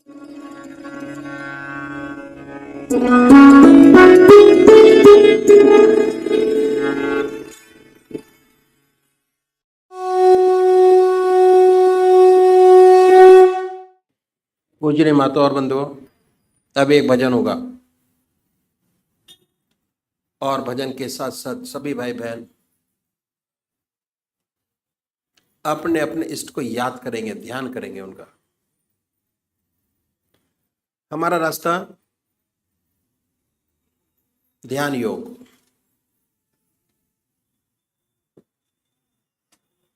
पूज्य माता और बंधुओं, अब एक भजन होगा और भजन के साथ साथ सभी भाई बहन अपने अपने इष्ट को याद करेंगे, ध्यान करेंगे उनका। हमारा रास्ता ध्यान योग,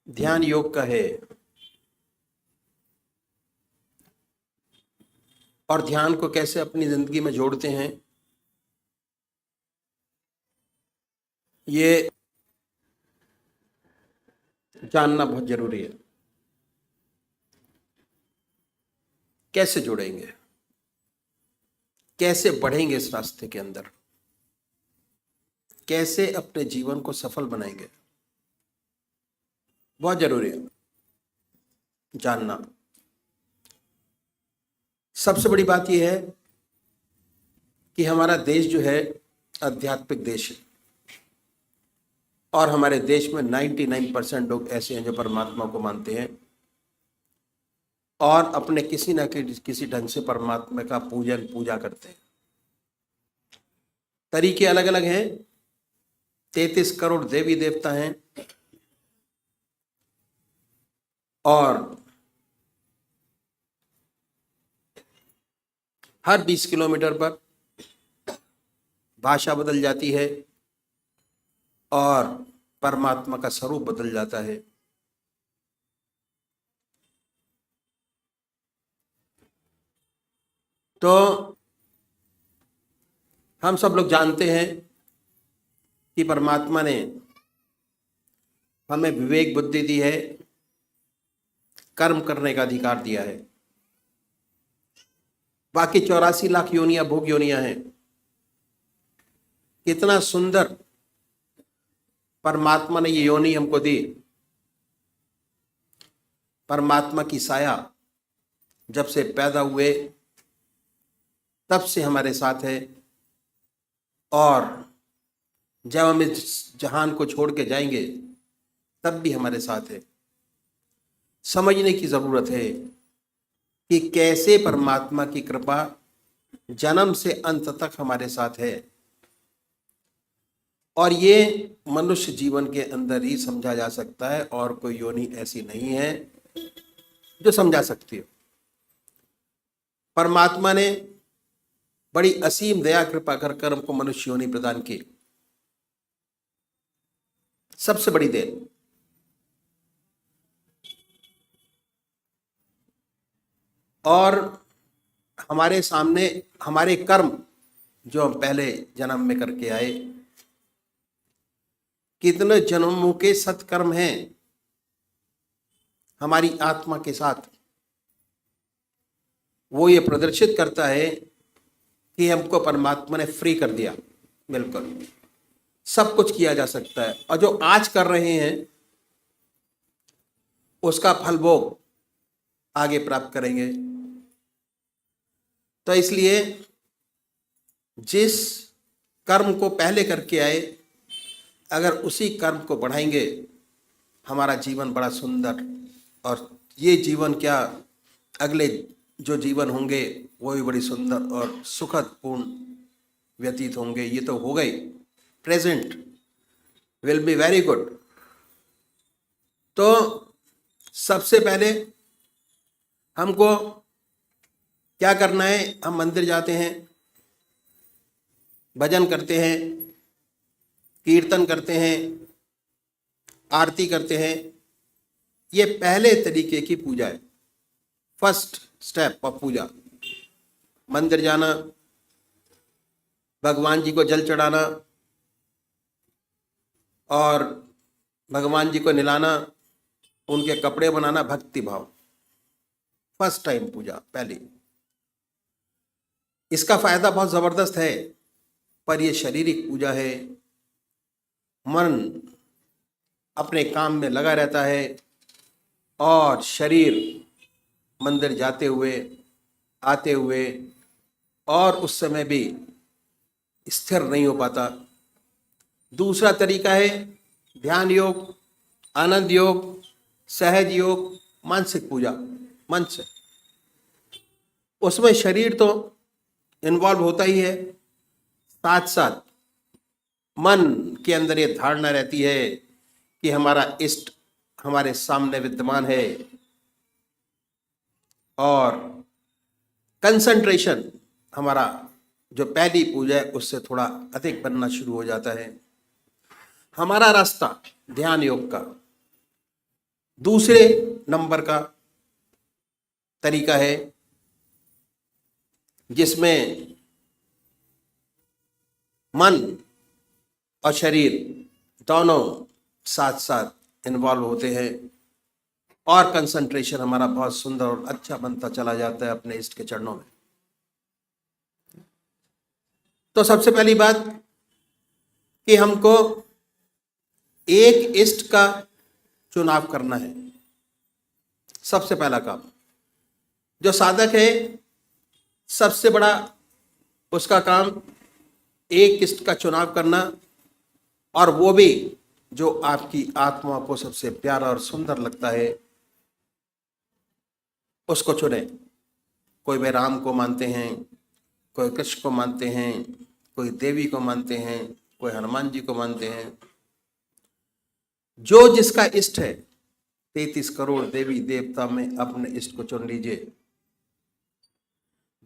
ध्यान योग का है। और ध्यान को कैसे अपनी जिंदगी में जोड़ते हैं, ये जानना बहुत जरूरी है। कैसे जुड़ेंगे, कैसे बढ़ेंगे इस रास्ते के अंदर, कैसे अपने जीवन को सफल बनाएंगे, बहुत जरूरी है जानना। सबसे बड़ी बात यह है कि हमारा देश जो है आध्यात्मिक देश है और हमारे देश में 99% लोग ऐसे हैं जो परमात्मा को मानते हैं और अपने किसी न किसी ढंग से परमात्मा का पूजा करते हैं। तरीके अलग अलग हैं। 33 करोड़ देवी देवता हैं और हर 20 किलोमीटर पर भाषा बदल जाती है और परमात्मा का स्वरूप बदल जाता है। तो हम सब लोग जानते हैं कि परमात्मा ने हमें विवेक बुद्धि दी है, कर्म करने का अधिकार दिया है। बाकी 84 लाख योनियां भोग योनियां हैं। कितना सुंदर परमात्मा ने ये योनि हमको दी। परमात्मा की साया जब से पैदा हुए तब से हमारे साथ है और जब हम इस जहान को छोड़ के जाएंगे तब भी हमारे साथ है। समझने की जरूरत है कि कैसे परमात्मा की कृपा जन्म से अंत तक हमारे साथ है और ये मनुष्य जीवन के अंदर ही समझा जा सकता है और कोई योनि ऐसी नहीं है जो समझा सकती हो। परमात्मा ने बड़ी असीम दया कृपा कर हमको मनुष्य योनि प्रदान की। सबसे बड़ी देन। और हमारे सामने हमारे कर्म जो हम पहले जन्म में करके आए, कितने जन्मों के सत्कर्म हैं हमारी आत्मा के साथ, वो ये प्रदर्शित करता है कि हमको परमात्मा ने फ्री कर दिया। बिल्कुल सब कुछ किया जा सकता है और जो आज कर रहे हैं उसका फल भोग आगे प्राप्त करेंगे। तो इसलिए जिस कर्म को पहले करके आए, अगर उसी कर्म को बढ़ाएंगे, हमारा जीवन बड़ा सुंदर, और ये जीवन क्या अगले जो जीवन होंगे वो भी बड़ी सुंदर और सुखद पूर्ण व्यतीत होंगे। ये तो हो गई, present will be very good. तो सबसे पहले हमको क्या करना है, हम मंदिर जाते हैं, भजन करते हैं, कीर्तन करते हैं, आरती करते हैं। ये पहले तरीके की पूजा है, फर्स्ट स्टेप ऑफ पूजा। मंदिर जाना, भगवान जी को जल चढ़ाना और भगवान जी को नहलाना, उनके कपड़े बनाना, भक्ति भाव, फर्स्ट टाइम पूजा पहली। इसका फायदा बहुत जबरदस्त है, पर यह शारीरिक पूजा है। मन अपने काम में लगा रहता है और शरीर मंदिर जाते हुए आते हुए और उस समय भी स्थिर नहीं हो पाता। दूसरा तरीका है ध्यान योग, आनंद योग, सहज योग, मानसिक पूजा, मन से। उसमें शरीर तो इन्वॉल्व होता ही है, साथ साथ मन के अंदर ये धारणा रहती है कि हमारा इष्ट हमारे सामने विद्यमान है, और कंसंट्रेशन हमारा जो पहली पूजा है उससे थोड़ा अधिक बनना शुरू हो जाता है। हमारा रास्ता ध्यान योग का दूसरे नंबर का तरीका है, जिसमें मन और शरीर दोनों साथ साथ इन्वॉल्व होते हैं, और कंसंट्रेशन हमारा बहुत सुंदर और अच्छा बनता चला जाता है अपने इष्ट के चरणों में। तो सबसे पहली बात कि हमको एक इष्ट का चुनाव करना है। सबसे पहला काम जो साधक है, सबसे बड़ा उसका काम एक इष्ट का चुनाव करना, और वो भी जो आपकी आत्मा को सबसे प्यारा और सुंदर लगता है उसको चुने। कोई वे राम को मानते हैं, कोई कृष्ण को मानते हैं, कोई देवी को मानते हैं, कोई हनुमान जी को मानते हैं। जो जिसका इष्ट है, 33 करोड़ देवी देवता में अपने इष्ट को चुन लीजिए,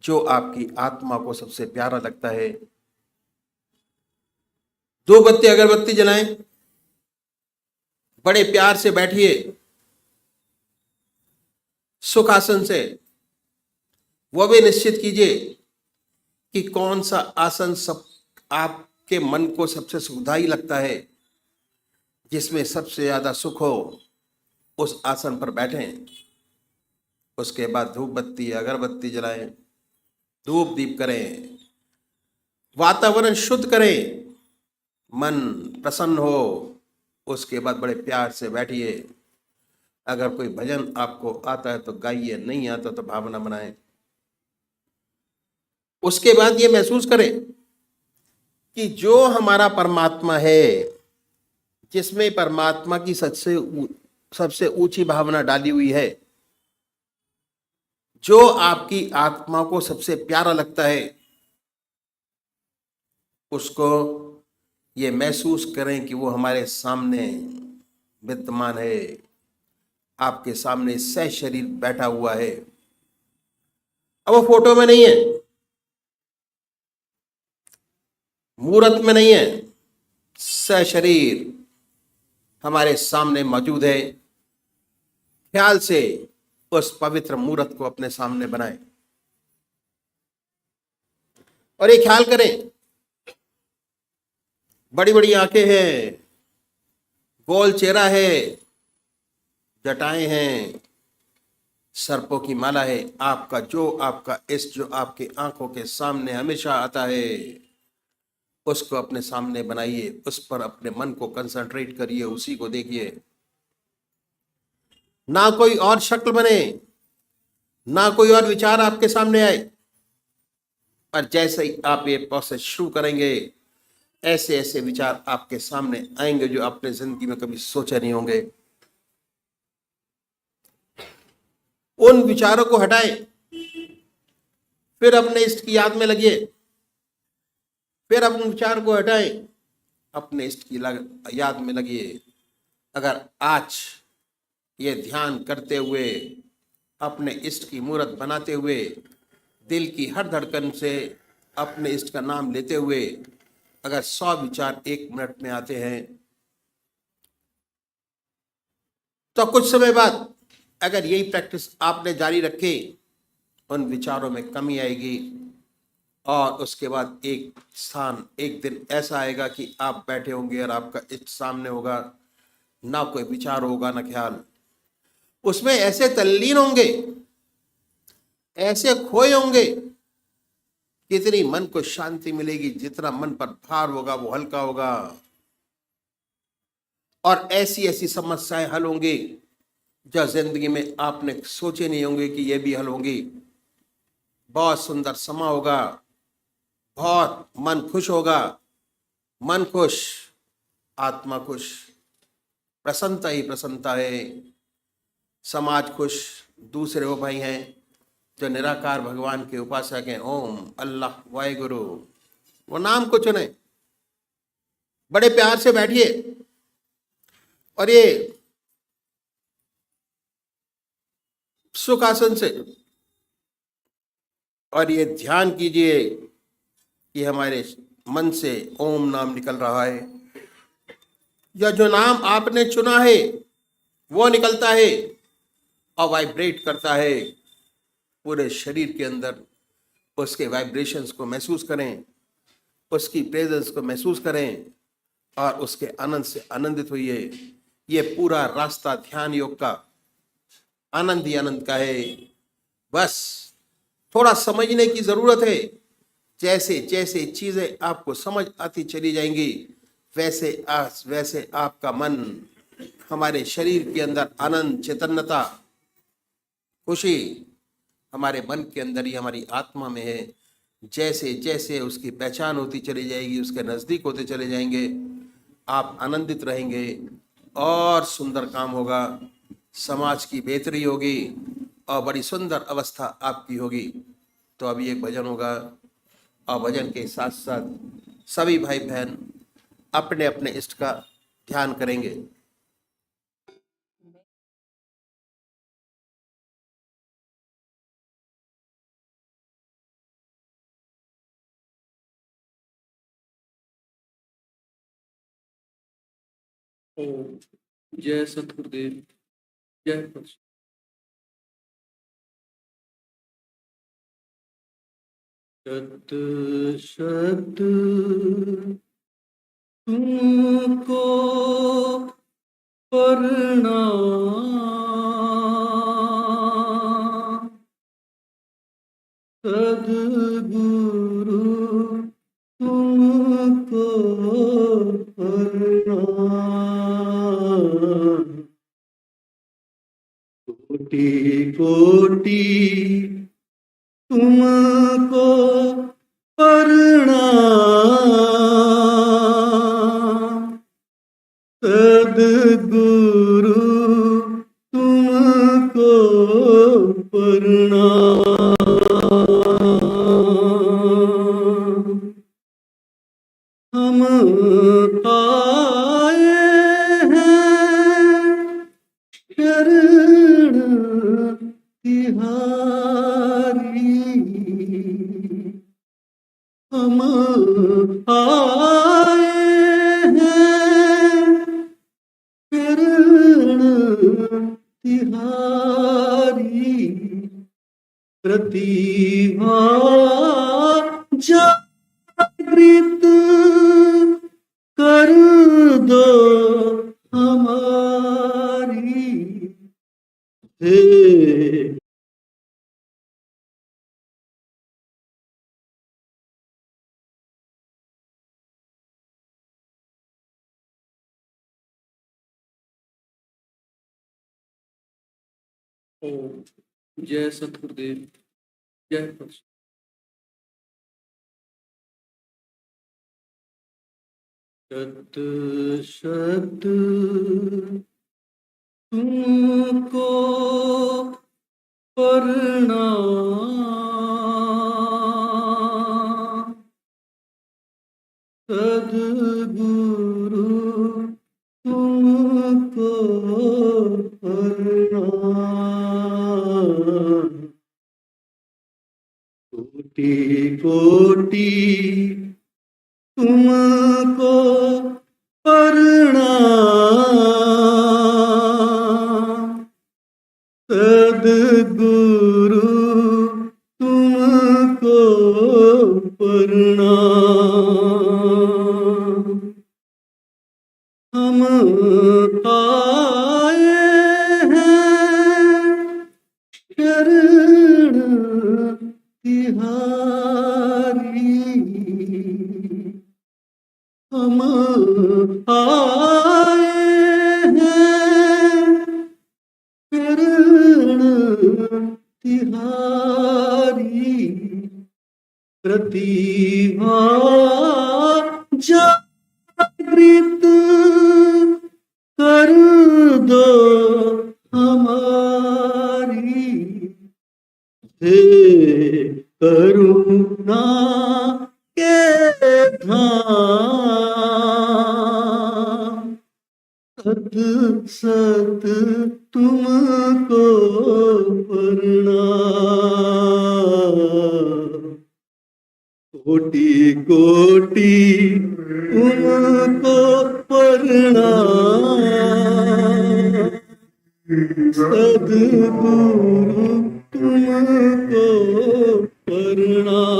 जो आपकी आत्मा को सबसे प्यारा लगता है। 2 बत्ती अगरबत्ती जलाएं, बड़े प्यार से बैठिए सुखासन से। वो भी निश्चित कीजिए कि कौन सा आसन सब आपके मन को सबसे सुखदायी लगता है, जिसमें सबसे ज्यादा सुख हो, उस आसन पर बैठें। उसके बाद धूप बत्ती अगरबत्ती जलाएं, धूप दीप करें, वातावरण शुद्ध करें, मन प्रसन्न हो। उसके बाद बड़े प्यार से बैठिए। अगर कोई भजन आपको आता है तो गाइए, नहीं आता तो भावना बनाएं। उसके बाद ये महसूस करें कि जो हमारा परमात्मा है, जिसमें परमात्मा की सबसे ऊंची भावना डाली हुई है, जो आपकी आत्मा को सबसे प्यारा लगता है, उसको ये महसूस करें कि वो हमारे सामने विद्यमान है, आपके सामने सह शरीर बैठा हुआ है। अब वो फोटो में नहीं है, मूर्त में नहीं है, सह शरीर हमारे सामने मौजूद है। ख्याल से उस पवित्र मूर्त को अपने सामने बनाएं और ये ख्याल करें, बड़ी बड़ी आंखें हैं, गोल चेहरा है, जटाएं हैं, सर्पों की माला है। आपका इष्ट जो आपके आंखों के सामने हमेशा आता है, उसको अपने सामने बनाइए, उस पर अपने मन को कंसंट्रेट करिए, उसी को देखिए। ना कोई और शक्ल बने, ना कोई और विचार आपके सामने आए, पर जैसे ही आप ये प्रोसेस शुरू करेंगे, ऐसे ऐसे विचार आपके सामने आएंगे जो आपने जिंदगी में कभी सोचे नहीं होंगे। उन विचारों को हटाएं, फिर अपने इष्ट की याद में लगिए। फिर अपने विचार को हटाएं, अपने इष्ट की याद में लगिए। अगर आज ये ध्यान करते हुए, अपने इष्ट की मूर्त बनाते हुए, दिल की हर धड़कन से अपने इष्ट का नाम लेते हुए अगर 100 विचार 1 मिनट में आते हैं, तो कुछ समय बाद अगर यही प्रैक्टिस आपने जारी रखी, उन विचारों में कमी आएगी, और उसके बाद एक दिन ऐसा आएगा कि आप बैठे होंगे और आपका इष्ट सामने होगा, ना कोई विचार होगा ना ख्याल। उसमें ऐसे तल्लीन होंगे, ऐसे खोए होंगे, कितनी मन को शांति मिलेगी, जितना मन पर भार होगा वो हल्का होगा, और ऐसी ऐसी समस्याएं हल होंगी जो जिंदगी में आपने सोचे नहीं होंगे कि ये भी हल होंगी। बहुत सुंदर समा होगा, बहुत मन खुश होगा, मन खुश, आत्मा खुश, प्रसन्नता ही प्रसन्नता है, समाज खुश। दूसरे वो भाई हैं जो निराकार भगवान के उपासक हैं, ओम अल्लाह वाहेगुरु, वो नाम को चुने, बड़े प्यार से बैठिए और ये सुखासन से और ये ध्यान कीजिए कि हमारे मन से ओम नाम निकल रहा है, या जो नाम आपने चुना है वो निकलता है और वाइब्रेट करता है पूरे शरीर के अंदर। उसके वाइब्रेशंस को महसूस करें, उसकी प्रेजेंस को महसूस करें और उसके आनंद से आनंदित होइए। ये पूरा रास्ता ध्यान योग का आनंद ही आनंद का है। बस थोड़ा समझने की जरूरत है। जैसे जैसे चीजें आपको समझ आती चली जाएंगी, वैसे आपका मन, हमारे शरीर के अंदर आनंद, चैतन्यता, खुशी हमारे मन के अंदर ही, हमारी आत्मा में है। जैसे जैसे उसकी पहचान होती चली जाएगी, उसके नजदीक होते चले जाएंगे, आप आनंदित रहेंगे और सुंदर काम होगा, समाज की बेहतरी होगी और बड़ी सुंदर अवस्था आपकी होगी। तो अभी एक भजन होगा और भजन के साथ साथ सभी भाई बहन अपने अपने इष्ट का ध्यान करेंगे। ओम जय सतगुरुदेव, जय परशुराम। शत शत तुमको प्रणाम, सद्गुरु तुमको प्रणाम। कोटि कोटि तुमको प्रणाम, सद्गुरु तुमको प्रणाम। हम आए हैं शरण तिहारी, हम आए हैं शरण तिहारी। प्रतिभा जागृत कर दो हमारी, हे ओम जय सतगुरुदेव, जय परशुराम। शत शत तुमको प्रणाम, सद्गुरु तुमको प्रणाम। कोटि कोटि तुमको प्रणाम, सद्गुरु तुमको प्रणाम। हम आए हैं शरण तिहारी, हम आए हैं शरण तिहारी। प्रतिभा जागृत कर दो हमारी, हे करुणा के धाम, सत सत तुमको प्रणाम, कोटि कोटि तुमको प्रणाम, सद्गुरु तुमको प्रणाम,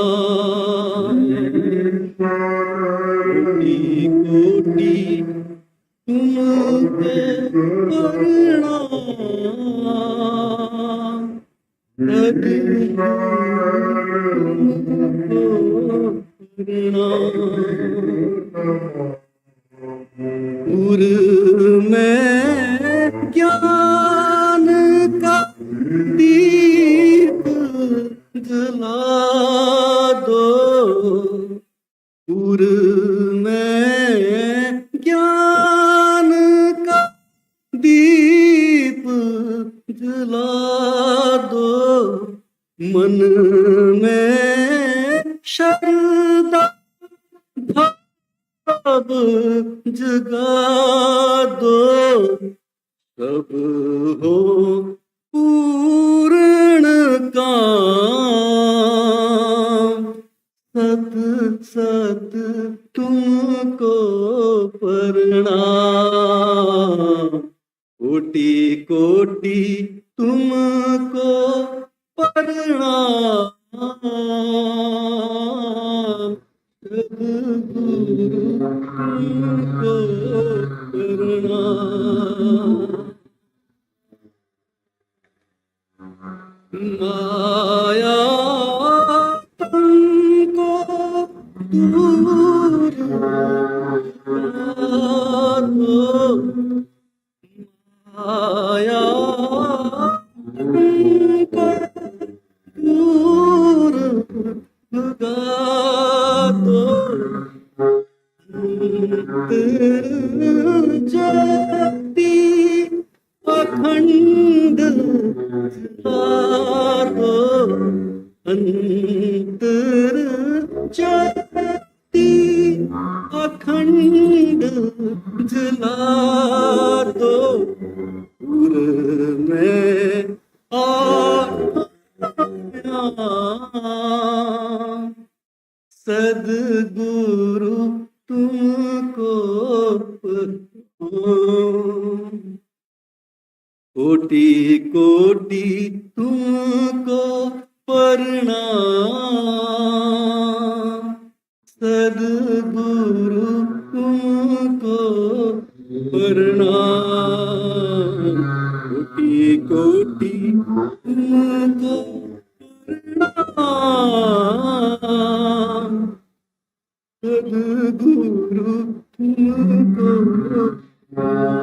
कोटि कोटि तुमको प्रणाम, सद्गुरु तुमको प्रणाम। उर में ज्ञान का दीप जला दो, उर में ज्ञान का दीप जला दो, मन में श्रद्धा अब जगा दो, सब हो पूर्ण काम, सत सत तुमको प्रणाम, कोटि कोटि तुमको प्रणाम, सद्गुरु तुमको प्रणाम। माया तुमको दूर करा दो, माया तुमको दूर भगा दो, ज्योति अखंड जला दो, अंतर ज्योति अखंड जला दो, उर में आया सद्गुरु तुमको प्रणाम, कोटि कोटि तुमको प्रणाम, सद्गुरु तुमको प्रणाम, कोटि कोटि तुमको प्रणाम, सद्गुरु तुमको प्रणाम।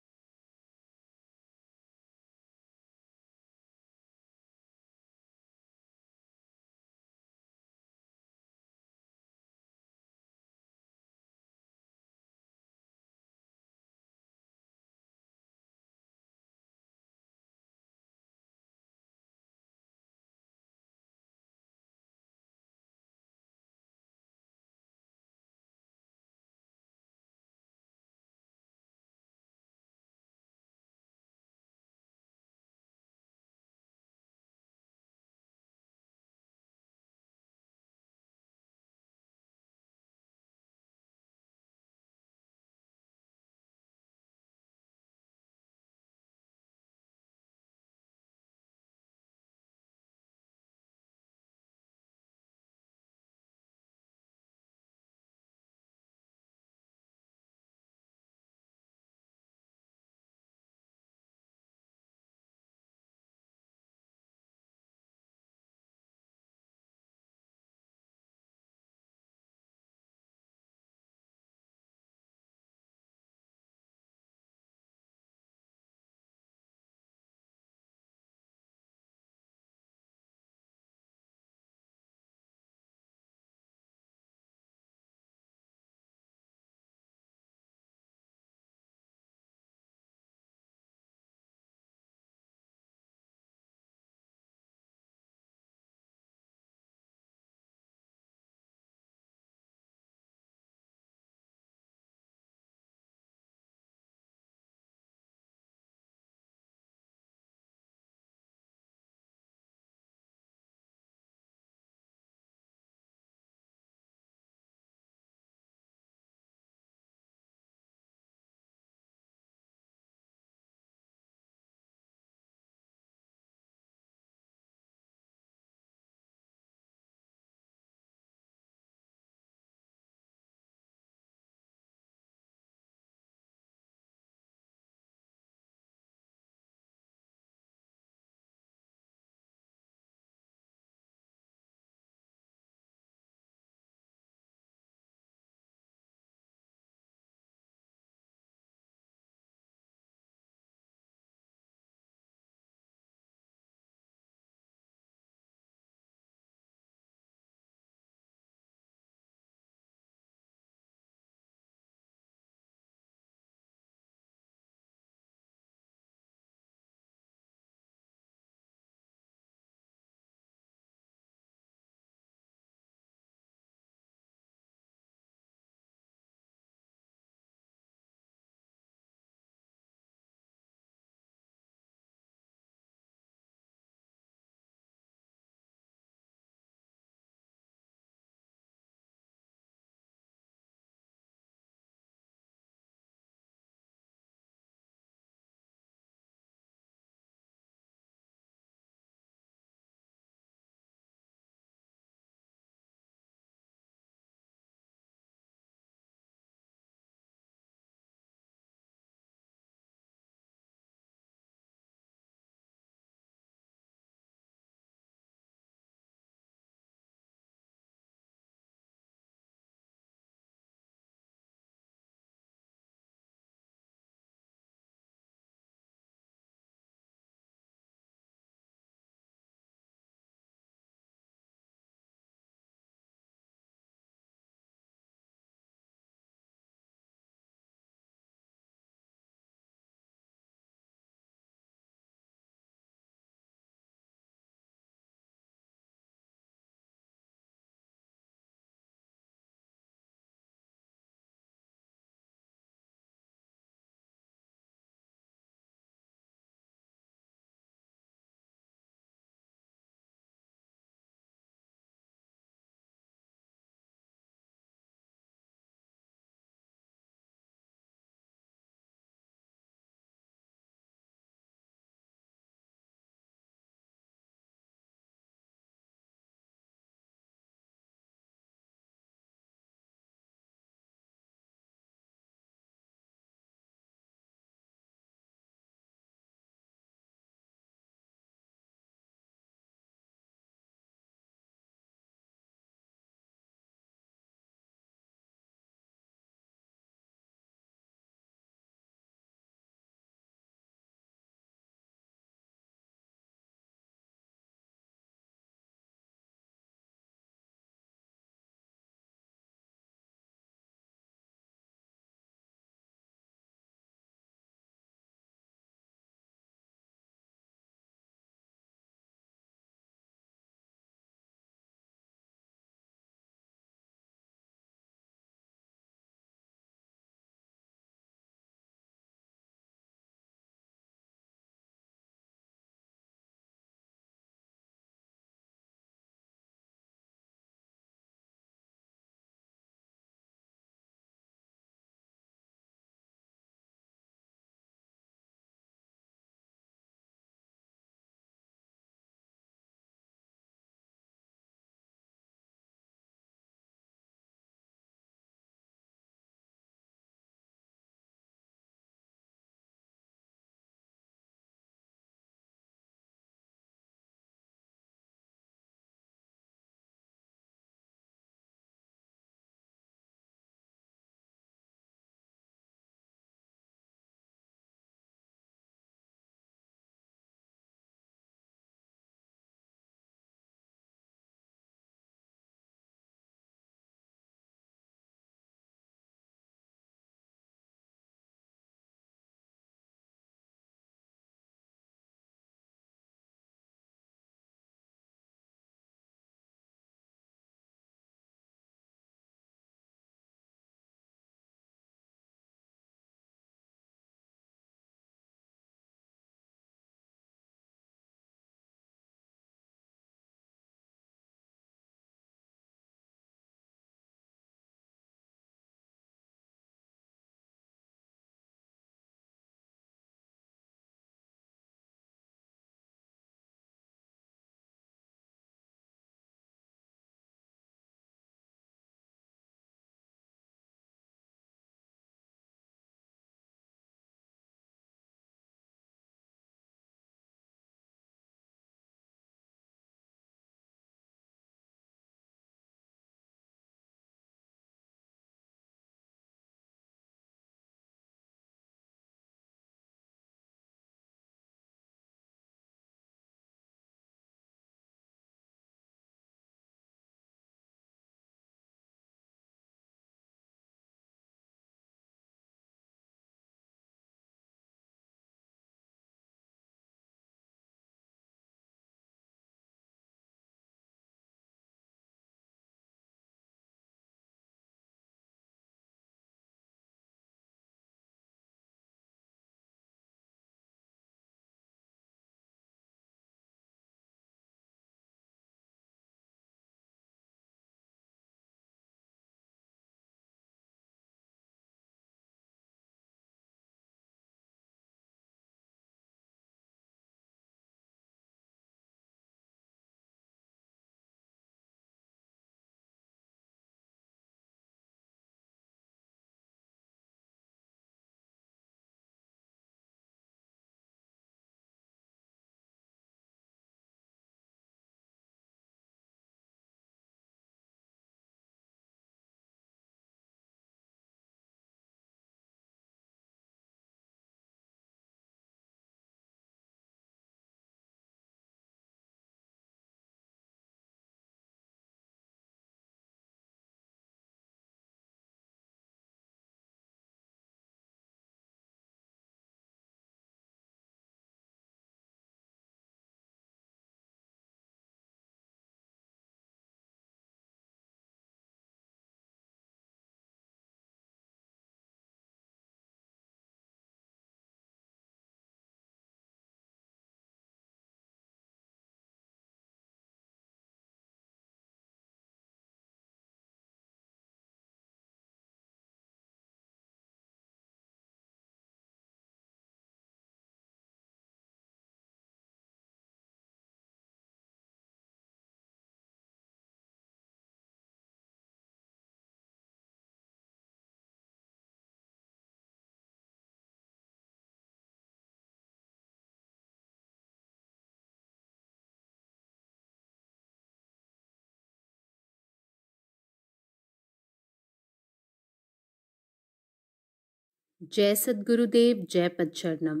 जय सद्गुरुदेव जय पदचरणम।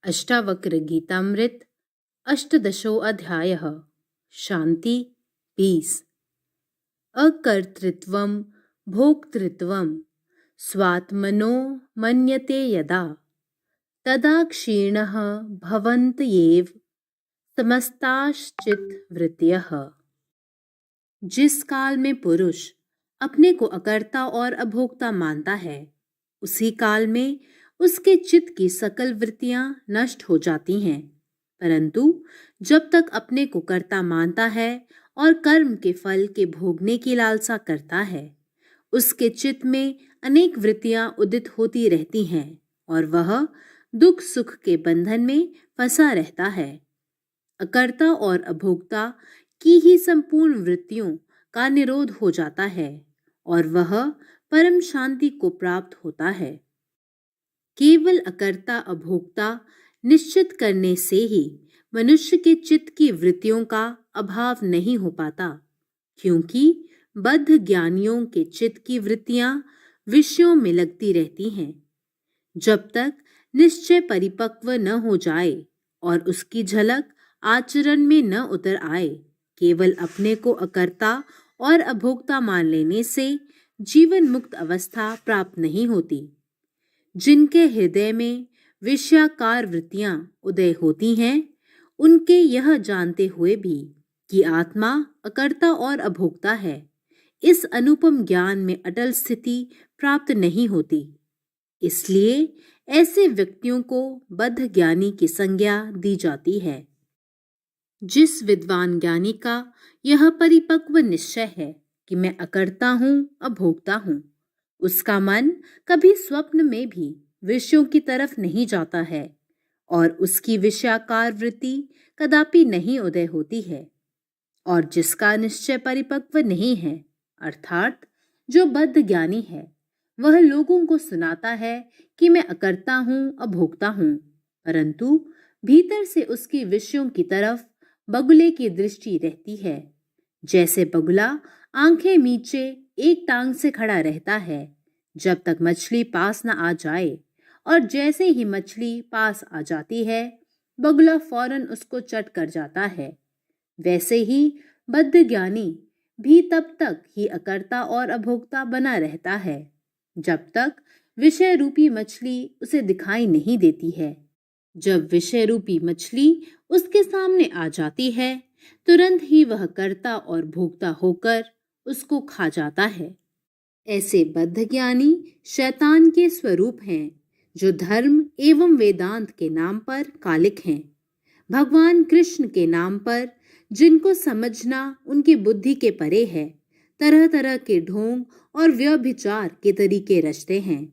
अष्टावक्र गीतामृत अष्टदशो अध्यायः शांति 20। अकर्तृत्वं भोक्तृत्वं स्वात्मनो मन्यते यदा तदा क्षीणः भवन्त्येव समस्ताश्चित् वृत्तयः। जिस काल में पुरुष अपने को अकर्ता और अभोक्ता मानता है, उसी काल में उसके चित्त की सकल वृत्तियां नष्ट हो जाती हैं। परंतु जब तक अपने को कर्ता मानता है और कर्म के फल के भोगने की लालसा करता है, उसके चित्त में अनेक वृत्तियां उदित होती रहती हैं और वह दुख सुख के बंधन में फंसा रहता है। अकर्ता और अभोक्ता की ही संपूर्ण वृत्तियों का निरोध हो जाता है और वह परम शांति को प्राप्त होता है। केवल अकर्ता अभोक्ता निश्चित करने से ही मनुष्य के चित्त की वृत्तियों का अभाव नहीं हो पाता, क्योंकि बद्ध ज्ञानियों के चित्त की वृत्तियां विषयों में लगती रहती हैं। जब तक निश्चय परिपक्व न हो जाए और उसकी झलक आचरण में न उतर आए, केवल अपने को अकर्ता और अभोक्ता मान लेने से जीवन मुक्त अवस्था प्राप्त नहीं होती। जिनके हृदय में विषयाकार वृत्तियां उदय होती हैं, उनके यह जानते हुए भी कि आत्मा अकर्ता और अभोक्ता है, इस अनुपम ज्ञान में अटल स्थिति प्राप्त नहीं होती। इसलिए ऐसे व्यक्तियों को बद्ध ज्ञानी की संज्ञा दी जाती है। जिस विद्वान ज्ञानी का यह परिपक्व निश्चय है कि मैं अकर्ता हूँ, अभोक्ता हूँ, उसका मन कभी स्वप्न में भी विषयों की तरफ नहीं जाता है और उसकी विषयाकार वृत्ति कदापि नहीं उदय होती है। और जिसका निश्चय परिपक्व नहीं है, अर्थात जो बद्ध ज्ञानी है, वह लोगों को सुनाता है कि मैं अकर्ता हूँ, अभोक्ता हूँ, परंतु भीतर से उसकी विषयों की तरफ बगुले की दृष्टि रहती है। जैसे बगुला आंखें मीचे एक टांग से खड़ा रहता है जब तक मछली पास न आ जाए, और जैसे ही मछली पास आ जाती है, बगुला फौरन उसको चट कर जाता है। वैसे ही बद्ध ज्ञानी भी तब तक ही अकर्ता और अभोक्ता बना रहता है जब तक विषय रूपी मछली उसे दिखाई नहीं देती है। जब विषय रूपी मछली उसके सामने आ जाती है, तुरंत ही वह कर्ता और भोक्ता होकर उसको खा जाता है। ऐसे बद्ध ज्ञानी शैतान के स्वरूप हैं, जो धर्म एवं वेदांत के नाम पर कालिक हैं। भगवान कृष्ण के नाम पर जिनको समझना उनकी बुद्धि के परे है, तरह तरह के ढोंग और व्यभिचार के तरीके रचते हैं।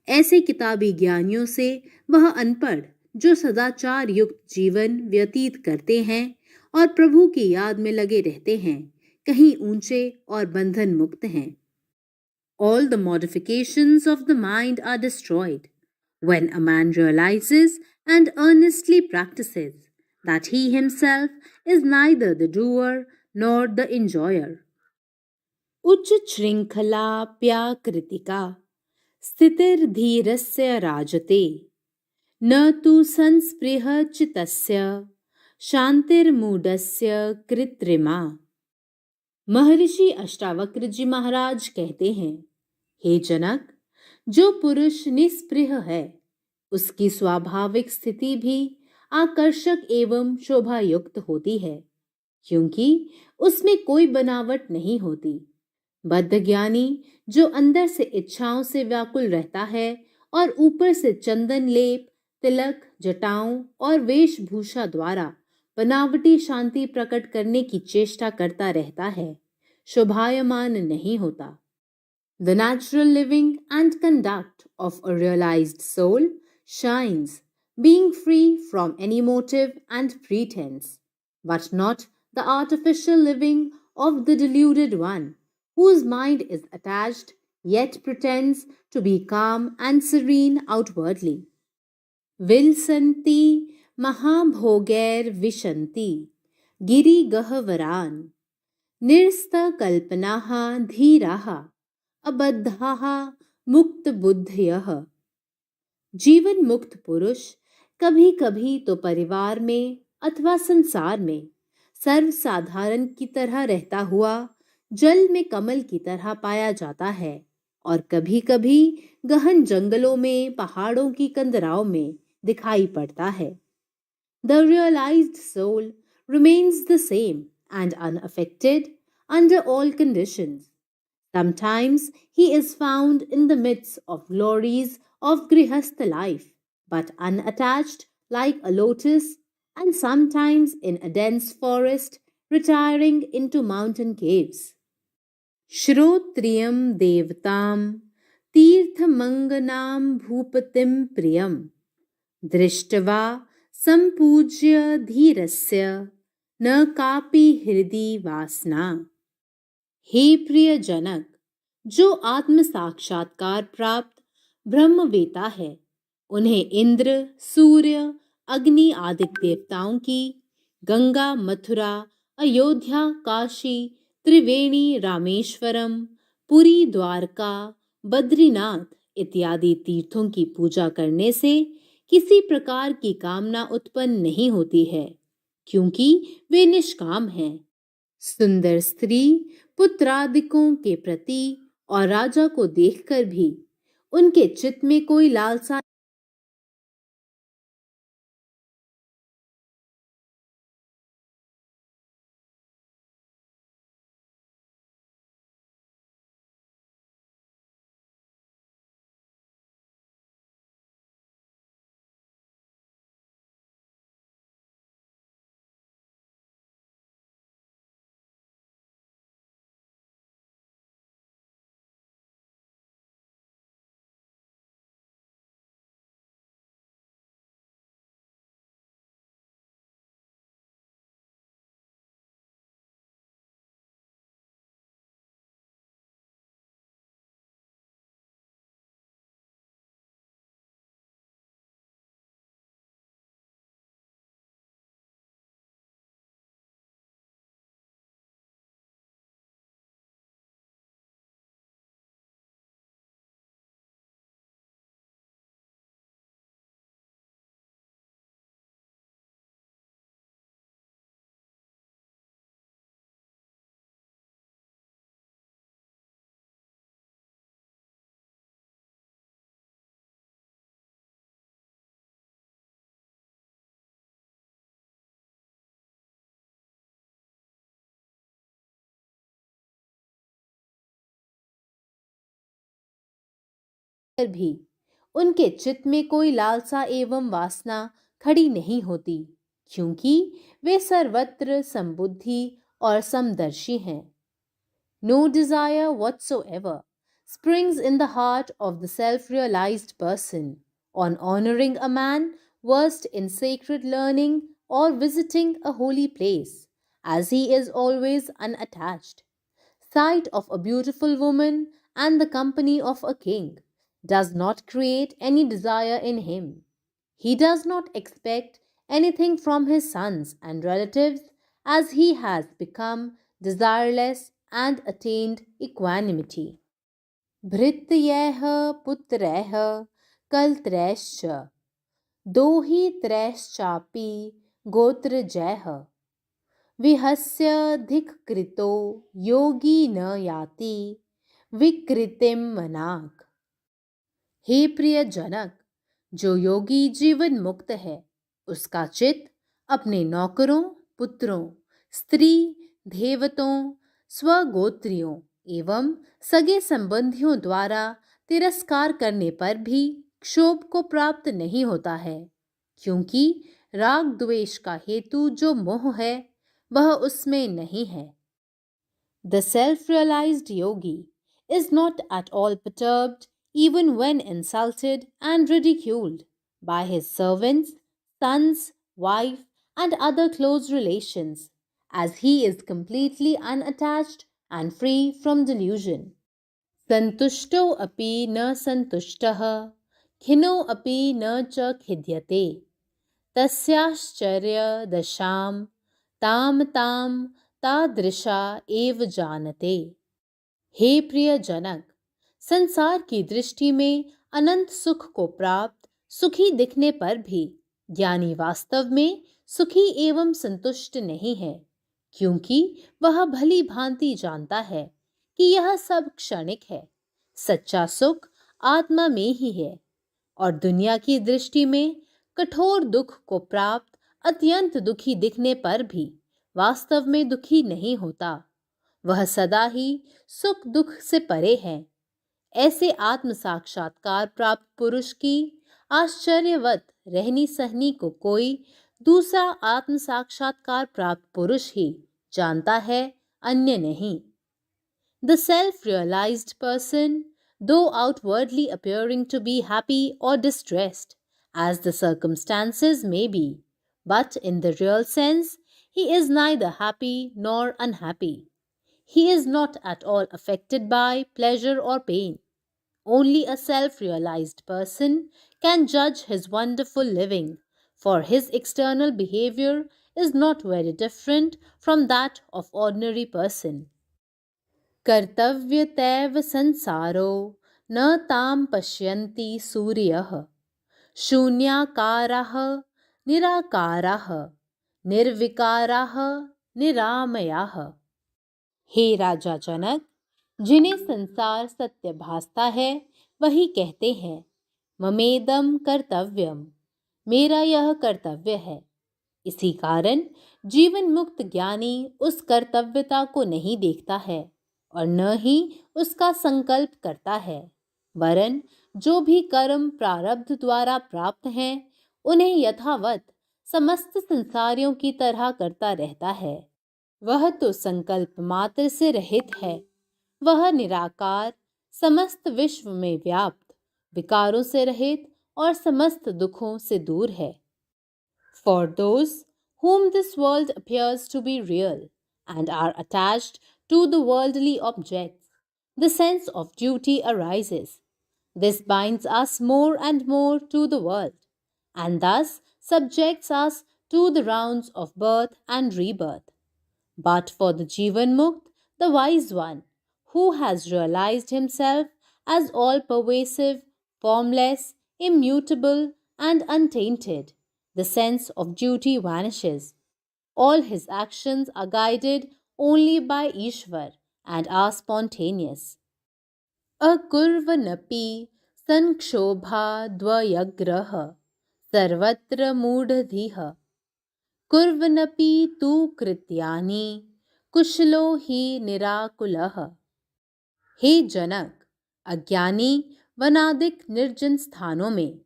ऐसे किताबी ज्ञानियों से वह अनपढ़ जो सदाचार युक्त जीवन व्यतीत करते हैं और प्रभु की याद में लगे रहते हैं, कहीं ऊंचे और बंधन मुक्त हैं। All the modifications of the mind are destroyed when a man realizes and earnestly practices that he himself is neither the doer nor the enjoyer. उच्च श्रृंखलाप्याकृतिका स्थितिर्धीरस्य राजते न तु संस्पृह चित्तस्य शांतिर्मूढ़स्य कृत्रिमा। महर्षि अष्टावक्र जी महाराज कहते हैं, हे जनक, जो पुरुष निस्पृह है, उसकी स्वाभाविक स्थिति भी आकर्षक एवं शोभायुक्त होती है, क्योंकि उसमें कोई बनावट नहीं होती। बद्ध ज्ञानी जो अंदर से इच्छाओं से व्याकुल रहता है और ऊपर से चंदन लेप, तिलक, जटाओं और वेशभूषा द्वारा बनावटी शांति प्रकट करने की चेष्टा करता रहता है, शोभायमान नहीं होता। The natural living and conduct of a realized soul shines, being free from any motive and pretense, but not the artificial living of the deluded one, whose mind is attached yet pretends to be calm and serene outwardly. विलसन्ति महाभोगैर विशन्ति गिरिगह्वरान् निरस्तकल्पनाः धीराः अबद्धाः मुक्तबुद्धयः। जीवन मुक्त पुरुष कभी कभी तो परिवार में अथवा संसार में सर्वसाधारण की तरह रहता हुआ जल में कमल की तरह पाया जाता है, और कभी कभी गहन जंगलों में पहाड़ों की कंदराओं में दिखाई पड़ता है। The realized soul remains the same and unaffected under all conditions. Sometimes he is found in the midst of glories of Grihastha life, but unattached like a lotus, and sometimes in a dense forest, retiring into mountain caves. श्रोत्रियं देवतां तीर्थमङ्गनां भूपतिं प्रियं दृष्ट्वा सम्पूज्य धीरस्य न कापि हृदि वासना। हे प्रिय जनक, जो आत्म साक्षात्कार प्राप्त ब्रह्मवेता है, उन्हें इंद्र, सूर्य, अग्नि आदि देवताओं की, गंगा, मथुरा, अयोध्या, काशी, त्रिवेणी, रामेश्वरम, पुरी, द्वारका, बद्रीनाथ इत्यादि तीर्थों की पूजा करने से किसी प्रकार की कामना उत्पन्न नहीं होती है, क्योंकि वे निष्काम हैं। सुंदर स्त्री, पुत्रादिकों के प्रति और राजा को देखकर भी उनके चित्त में कोई लालसा कर भी उनके चित्त में कोई लालसा एवं वासना खड़ी नहीं होती, क्योंकि वे सर्वत्र समबुद्धि और समदर्शी हैं। No desire whatsoever springs in the heart of the self-realized person on honoring a man versed in sacred learning or visiting a holy place, as he is always unattached. Sight of a beautiful woman and the company of a king does not create any desire in him. He does not expect anything from his sons and relatives, as he has become desireless and attained equanimity. भृत्यैः पुत्रैः कलत्रैश्च दोहि त्रैश्चापि गोत्रजैः विहस्यधिकृतो योगी न याति विकृतिं मनाक। हे प्रिय जनक, जो योगी जीवन मुक्त है, उसका चित्त अपने नौकरों, पुत्रों, स्त्री, देवतों, स्वगोत्रियों एवं सगे संबंधियों द्वारा तिरस्कार करने पर भी क्षोभ को प्राप्त नहीं होता है, क्योंकि राग द्वेष का हेतु जो मोह है, वह उसमें नहीं है। The self-realized yogi is not at all perturbed even when insulted and ridiculed by his servants, sons, wife, and other close relations, as he is completely unattached and free from delusion. संतुष्टो अपि न संतुष्टः खिन्नो अपि न च खिद्यते तस्याश्चर्य दशाम ताम ताम तादृशा एव जानते। हे प्रिय जनक, संसार की दृष्टि में अनंत सुख को प्राप्त सुखी दिखने पर भी ज्ञानी वास्तव में सुखी एवं संतुष्ट नहीं है, क्योंकि वह भली भांति जानता है कि यह सब क्षणिक है। सच्चा सुख आत्मा में ही है और दुनिया की दृष्टि में कठोर दुख को प्राप्त अत्यंत दुखी दिखने पर भी वास्तव में दुखी नहीं होता। वह सदा ही सुख दुख से परे है। ऐसे आत्म साक्षात्कार प्राप्त पुरुष की आश्चर्यवत रहनी सहनी को कोई दूसरा आत्म साक्षात्कार प्राप्त पुरुष ही जानता है, अन्य नहीं। The self-realized person, though outwardly appearing to be happy or distressed, as the circumstances may be, but in the real sense, he is neither happy nor unhappy. He is not at all affected by pleasure or pain. Only a self-realized person can judge his wonderful living, for his external behavior is not very different from that of ordinary person. कर्तव्यतैव संसारो न तां पश्यन्ति सूर्यः शून्याकाराः निराकाराः निर्विकाराः निरामयाः। हे राजा जनक, जिन्हें संसार सत्य भासता है वही कहते हैं, ममेदम कर्तव्यम, मेरा यह कर्तव्य है। इसी कारण जीवन मुक्त ज्ञानी उस कर्तव्यता को नहीं देखता है और न ही उसका संकल्प करता है, वरन जो भी कर्म प्रारब्ध द्वारा प्राप्त हैं उन्हें यथावत समस्त संसारियों की तरह करता रहता है। वह तो संकल्प मात्र से रहित है। वह निराकार, समस्त विश्व में व्याप्त, विकारों से रहित और समस्त दुखों से दूर है। For those whom this world appears to be real and are attached to the worldly objects, the sense of duty arises. This binds us more and more to the world, and thus subjects us to the rounds of birth and rebirth. But for the Jivan Mukt, the wise one, who has realized himself as all-pervasive, formless, immutable, and untainted, the sense of duty vanishes. All his actions are guided only by Ishvar and are spontaneous. अकुर्वनपि संक्षोभाद्वयग्रह सर्वत्र मूढ़धिः कुर्वनपि तु कृत्यानि कुशलो हि निराकुलः। हे जनक, अज्ञानी वनादिक निर्जन स्थानों में,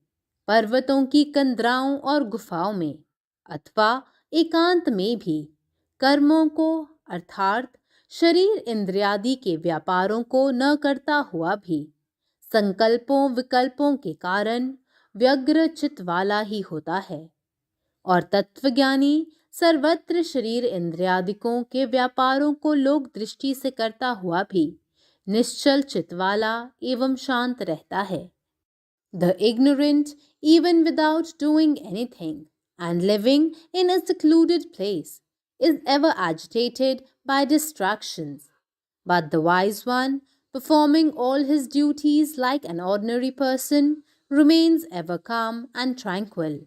पर्वतों की कंदराओं और गुफाओं में अथवा एकांत में भी कर्मों को अर्थात शरीर इंद्रियादि के व्यापारों को न करता हुआ भी संकल्पों विकल्पों के कारण व्यग्र चित्त वाला ही होता है। और तत्वज्ञानी सर्वत्र शरीर इंद्रियादिकों के व्यापारों को लोक दृष्टि से करता हुआ भी निश्चल चित्त वाला एवं शांत रहता है। The ignorant, even without doing anything and living in a secluded place, is ever agitated by distractions. But the wise one, performing all his duties like an ordinary person, remains ever calm and tranquil.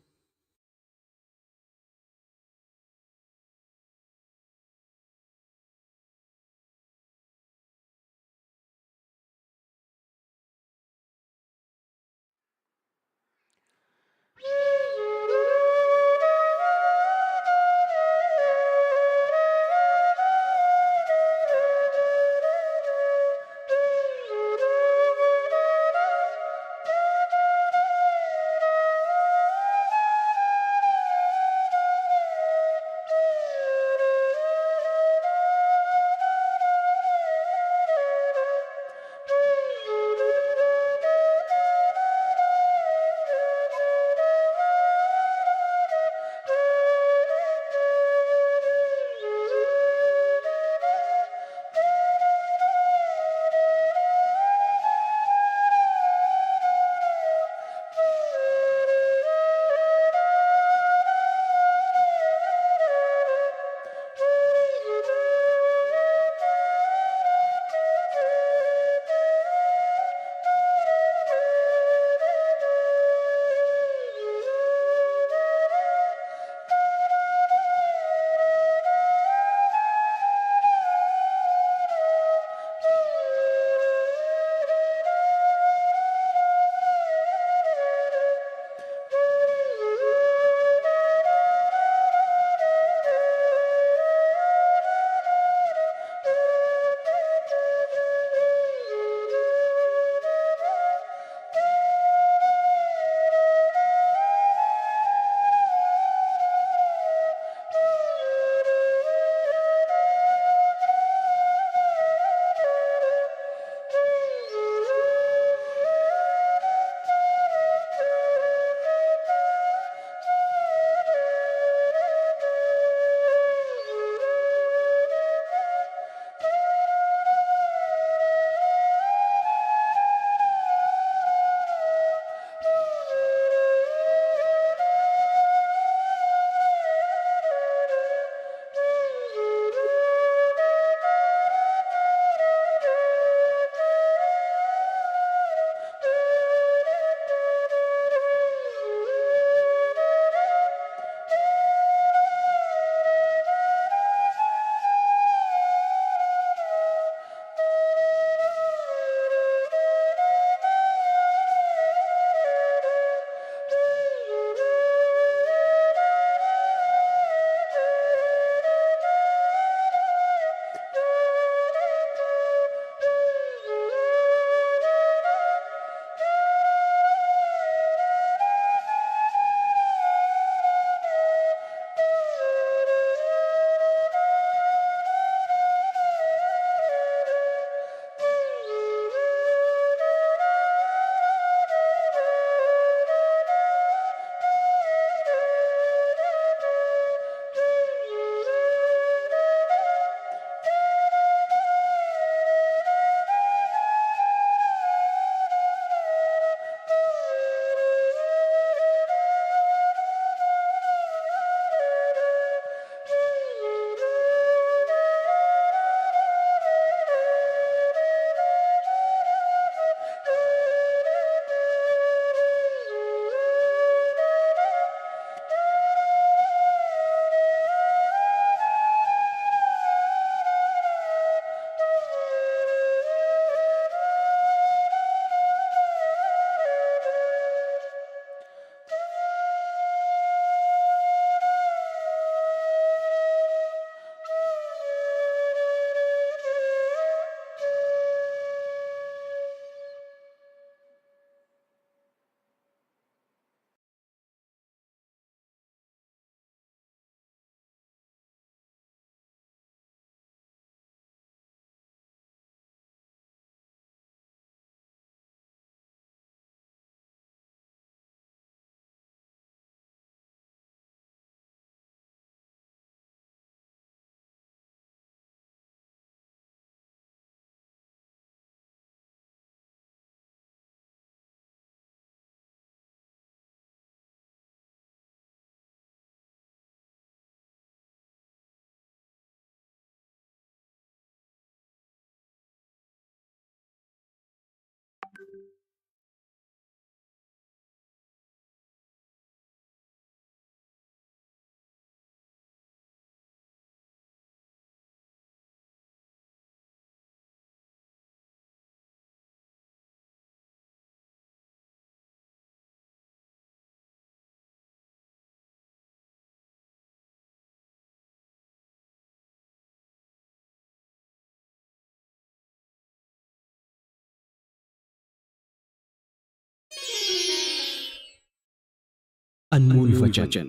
अनमोल वचन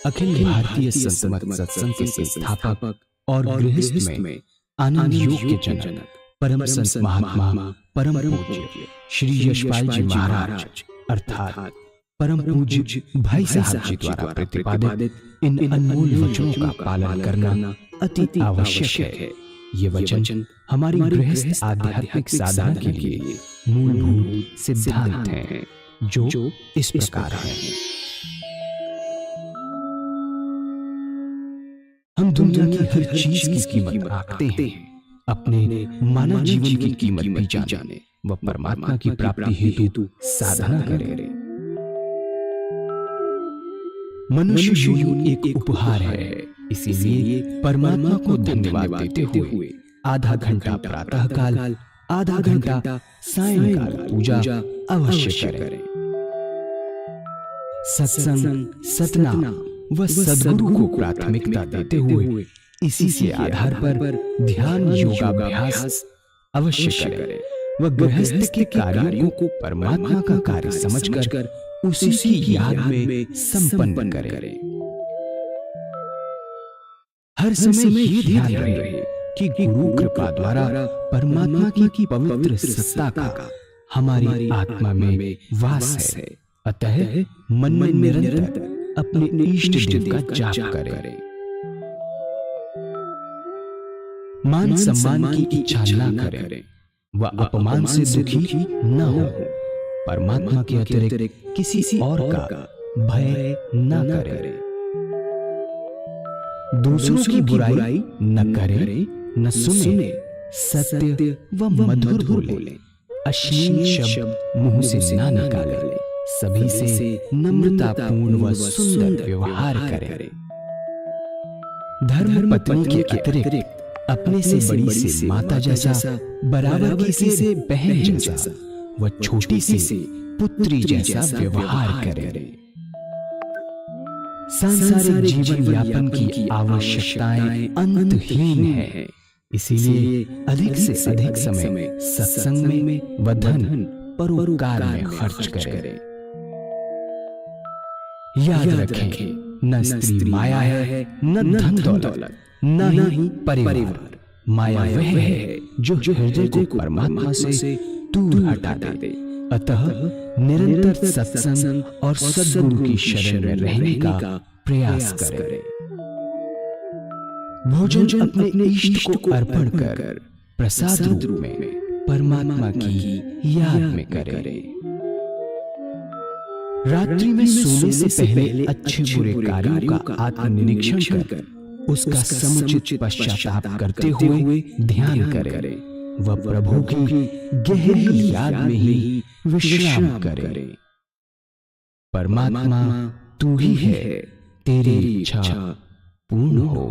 अखिल भारतीय संत सत्संग के संस्थापक और गृहस्थ में आनंद योग के जनक परम संत महात्मा परम पूज्य श्री यशपाल जी महाराज अर्थात परम पूज्य भाई साहब जी द्वारा प्रतिपादित इन अनमोल वचनों का पालन करना अति आवश्यक है। ये वचन हमारी गृहस्थ आध्यात्मिक साधना के लिए मूलभूत सिद्धांत हैं, जो इस प्रकार हैं। हम दुनिया की हर चीज की कीमत आंकते हैं, अपने मानव जीवन की कीमत भी जाने व परमात्मा की प्राप्ति हेतु साधना करें। मनुष्य जीवन एक उपहार है, इसीलिए परमात्मा को धन्यवाद देते हुए आधा घंटा प्रातः काल, आधा घंटा सायंकाल पूजा अवश्य करें। सत्संग, सतनाम व सद्गुरु को प्राथमिकता देते हुए इसी के आधार पर ध्यान योगाभ्यास अवश्य करें व गृहस्थ के कार्यों को परमात्मा का कार्य समझकर उसी की याद में संपन्न करें। हर समय ये ध्यान रहे कि गुरु कृपा द्वारा परमात्मा की पवित्र सत्ता का हमारी आत्मा में वास है। अतः मन में निरंतर अपने इष्ट देव का जाप करें। मान सम्मान की इच्छा न करें व अपमान से दुखी न हो। परमात्मा के अतिरिक्त किसी और का भय न करें। दूसरों की बुराई न करें, न सुने, सत्य व मधुर बोले, अश्लील शब्द मुंह से न निकाले, सभी से नम्रतापूर्ण व सुंदर व्यवहार करें। धर्म पत्नी के अतिरिक्त अपने से बड़ी से माता जैसा, बराबर की से बहन जैसा व छोटी से पुत्री जैसा व्यवहार करें। सांसारिक जीवन यापन की आवश्यकताएं अंतहीन है, इसीलिए अधिक से अधिक समय सत्संग में व धन परोपकार में खर्च करें। याद रखें, न स्त्री माया है, न धन दौलत, न ही परिवार। माया वह है जो हृदय को परमात्मा से दूर हटा दे। अतः निरंतर सत्संग और सद्गुरु की शरण में रहने का प्रयास करें। भोजन अपने इष्ट को अर्पण कर प्रसाद रूप में परमात्मा की याद में करें। रात्रि में सोने से पहले अच्छे बुरे कार्यों का आत्मनिरीक्षण कर उसका समुचित पश्चाताप करते हुए ध्यान करें व प्रभु की गहरी याद में ही विश्राम करें। परमात्मा तू ही है, तेरी इच्छा पूर्ण हो।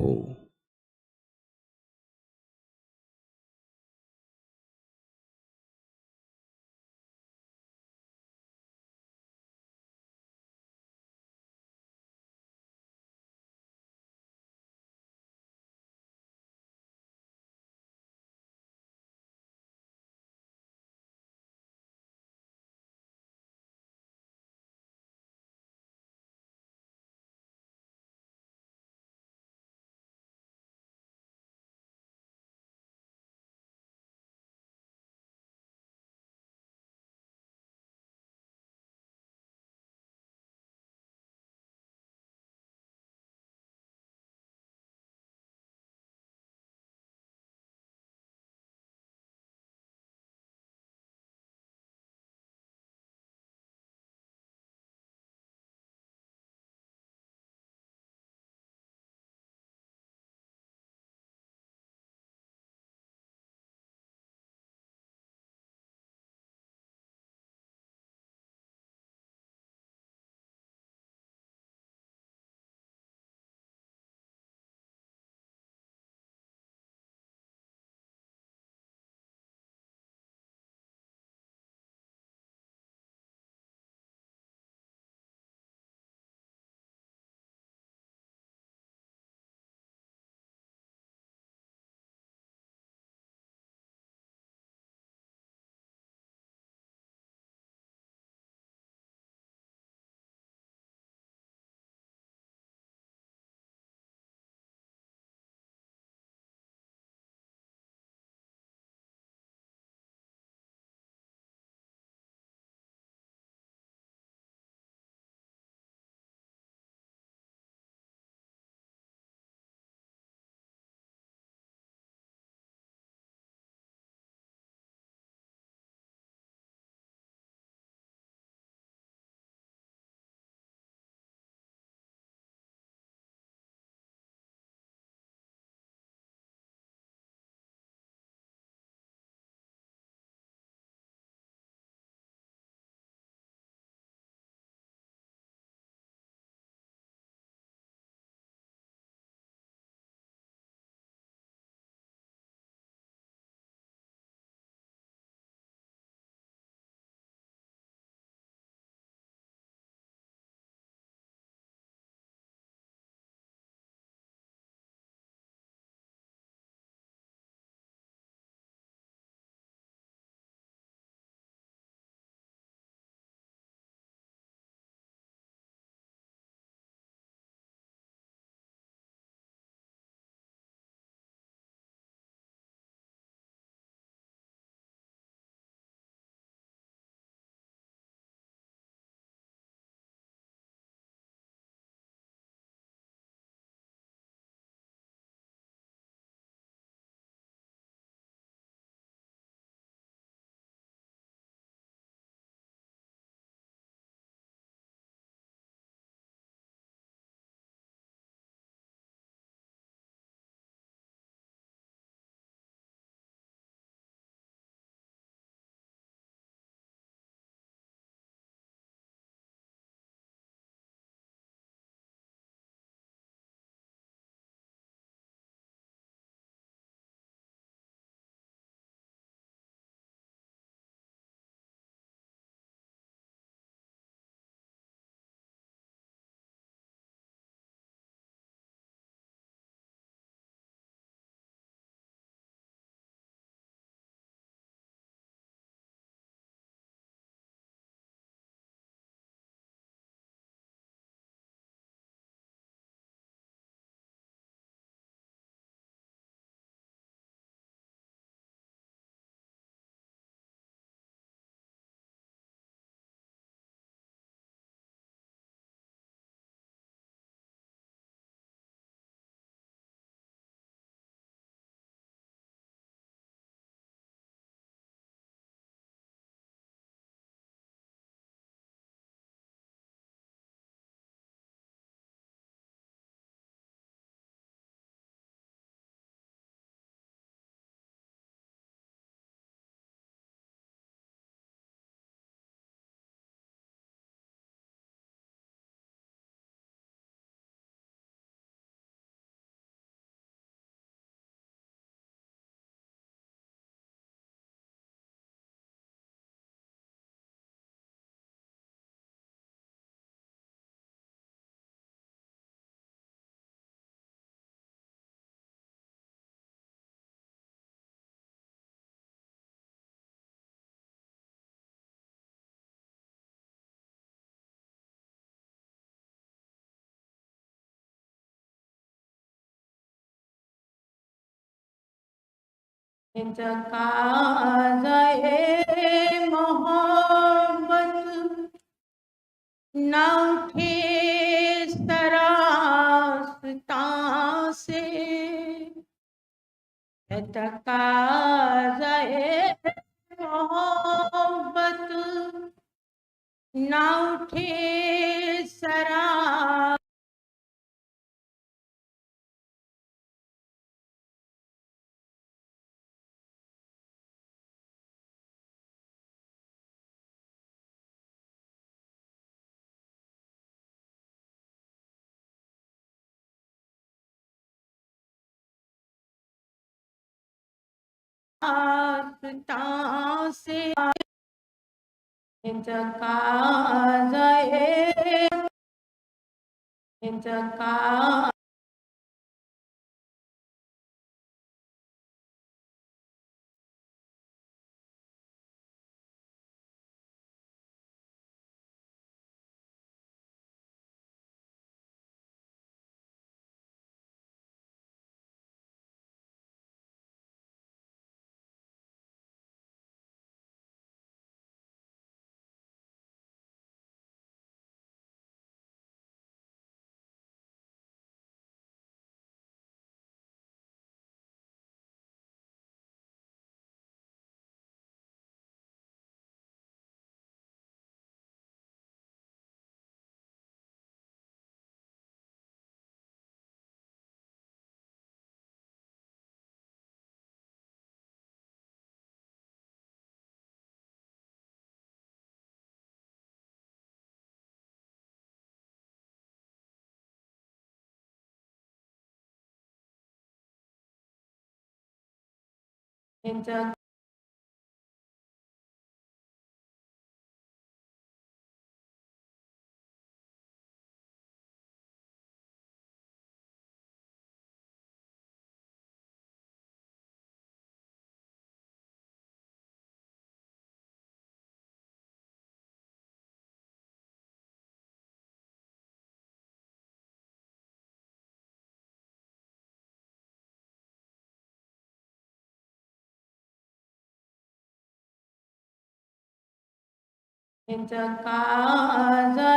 तकाज़ए मोहब्बत न उठे सरास्तां से, तकाज़ए मोहब्बत न उठे सरा आस्तां से, तकाज़ए तका तकाज़ए